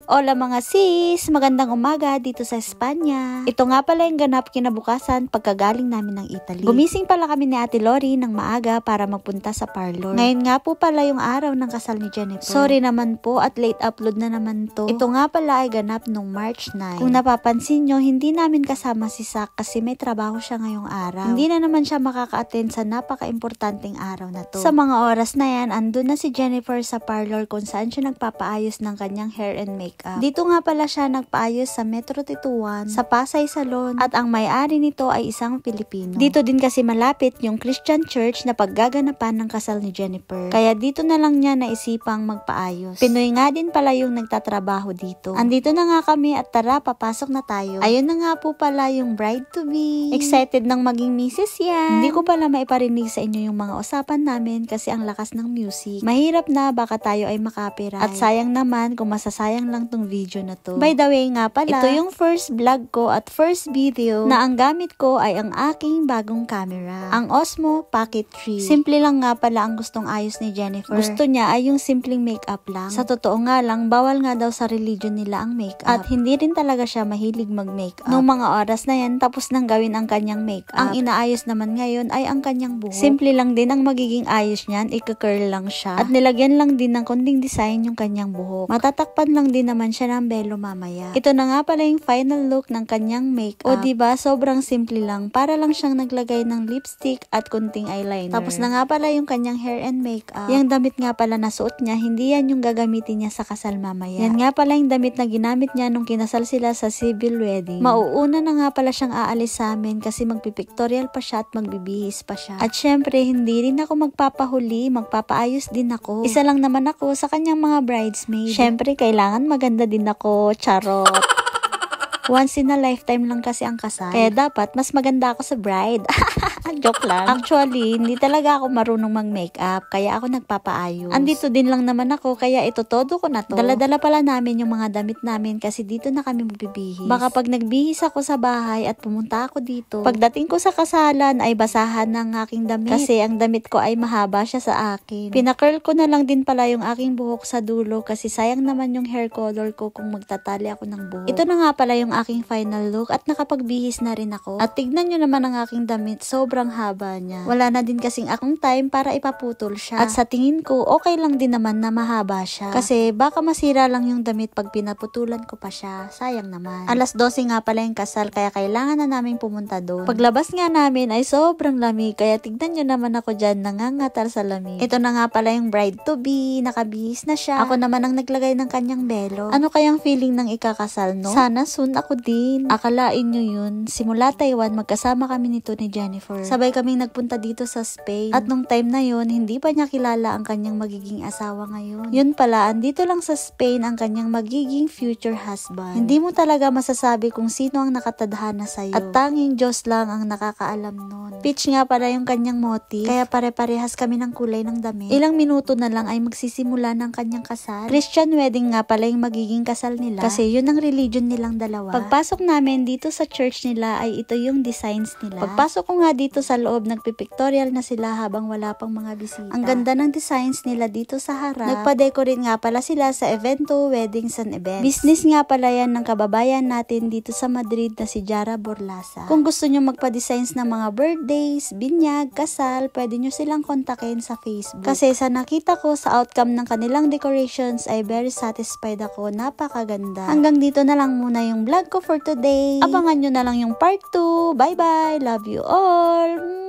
Hola mga sis! Magandang umaga dito sa Espanya. Ito nga pala yung ganap kinabukasan pagkagaling namin ng Italy. Gumising pala kami ni Ate Lori ng maaga para magpunta sa parlor. Ngayon nga po pala yung araw ng kasal ni Jennifer. Sorry naman po at late upload na naman to. Ito nga pala ay ganap nung March 9. Kung napapansin nyo, hindi namin kasama si Sak kasi may trabaho siya ngayong araw. Hindi na naman siya makaka-attend sa napaka-importanting araw na to. Sa mga oras na yan, andun na si Jennifer sa parlor kung saan siya nagpapaayos ng kanyang hair and makeup. Dito nga pala siya nagpaayos sa Metro Tituan, sa Pasay Salon, at ang may-ari nito ay isang Pilipino. Dito din kasi malapit yung Christian Church na paggaganapan ng kasal ni Jennifer. Kaya dito na lang niya naisipang magpaayos. Pinoy nga din pala yung nagtatrabaho dito. Andito na nga kami at tara, papasok na tayo. Ayun na nga po pala yung bride-to-be. Excited nang maging misis yan. Hindi ko pala maiparinig sa inyo yung mga usapan namin kasi ang lakas ng music. Mahirap na baka tayo ay makapiright. At sayang naman kung masasayang lang tong video na to. By the way nga pala, ito yung first vlog ko at first video na ang gamit ko ay ang aking bagong camera. Ang Osmo Pocket 3. Simple lang nga pala ang gustong ayos ni Jennifer. Gusto niya ay yung simpleng makeup lang. Sa totoo nga lang, bawal nga daw sa religion nila ang makeup. At hindi rin talaga siya mahilig mag-makeup. Noong mga oras na yan, tapos nang gawin ang kanyang makeup. Ang inaayos naman ngayon ay ang kanyang buhok. Simple lang din ang magiging ayos niyan, ika-curl lang siya. At nilagyan lang din ng konting design yung kanyang buhok. Matatakpan lang din naman siya ng belo mamaya. Ito na nga pala yung final look ng kanyang makeup. O diba, sobrang simple lang. Para lang siyang naglagay ng lipstick at konting eyeliner. Tapos na nga pala yung kanyang hair and makeup. Yung damit nga pala na suot niya, hindi yan yung gagamitin niya sa kasal mamaya. Yan nga pala yung damit na ginamit niya nung kinasal sila sa civil wedding. Mauuna na nga pala siyang aalis sa amin kasi magpipictorial pa siya at magbibihis pa siya. At syempre, hindi rin ako magpapahuli, magpapaayos din ako. Isa lang naman ako sa kanyang mga bridesmaid. Syempre, kailangan maganda din ako, charot. Once in a lifetime lang kasi ang kasal. Kaya dapat mas maganda ako sa bride. Joke lang. Actually, hindi talaga ako marunong mag-makeup, kaya ako nagpapaayos. Andito din lang naman ako, kaya ito todo ko na to. Dala-dala pala namin yung mga damit namin kasi dito na kami magbibihis. Baka pag nagbihis ako sa bahay at pumunta ako dito, pagdating ko sa kasalan ay basahan ng aking damit. Kasi ang damit ko ay mahaba siya sa akin. Pinakirl ko na lang din pala yung aking buhok sa dulo kasi sayang naman yung hair color ko kung magtatali ako ng buhok. Ito na nga pala yung aking final look at nakapagbihis na rin ako. At tignan nyo naman ang aking damit, sobrang haba niya. Wala na din kasing akong time para ipaputol siya. At sa tingin ko, okay lang din naman na mahaba siya. Kasi baka masira lang yung damit pag pinaputulan ko pa siya. Sayang naman. Alas 12 nga pala yung kasal kaya kailangan na namin pumunta doon. Paglabas nga namin ay sobrang lamig kaya tignan nyo naman ako dyan nangangatal sa lamig. Ito na nga pala yung bride-to-be, nakabihis na siya. Ako naman ang naglagay ng kanyang belo. Ano kayang feeling ng ikakasal, no? Sana soon ako din. Akalain nyo yun, simula Taiwan magkasama kami nito ni Jennifer. Sabay kaming nagpunta dito sa Spain. At nung time na yun, hindi pa niya kilala ang kanyang magiging asawa ngayon. Yun pala, andito lang sa Spain ang kanyang magiging future husband. Hindi mo talaga masasabi kung sino ang nakatadhana sa'yo. At tanging Diyos lang ang nakakaalam nun. Peach nga pala yung kanyang motif, kaya pare-parehas kami ng kulay ng damit. Ilang minuto na lang ay magsisimula ng kanyang kasal. Christian wedding nga pala yung magiging kasal nila. Kasi yun ang religion nilang dalawa. Pagpasok namin dito sa church nila ay ito yung designs nila. Pagpasok ko nga dito sa loob, nagpipictorial na sila habang wala pang mga bisita. Ang ganda ng designs nila dito sa harap. Nagpa-decorate nga pala sila sa evento, weddings and events. Business nga pala yan ng kababayan natin dito sa Madrid na si Jara Borlasa. Kung gusto nyo magpa-designs ng mga birthdays, binyag, kasal, pwede nyo silang kontakin sa Facebook. Kasi sa nakita ko sa outcome ng kanilang decorations ay very satisfied ako. Napakaganda. Hanggang dito na lang muna yung vlog ko for today. Abangan nyo na lang yung part 2. Bye bye! Love you all!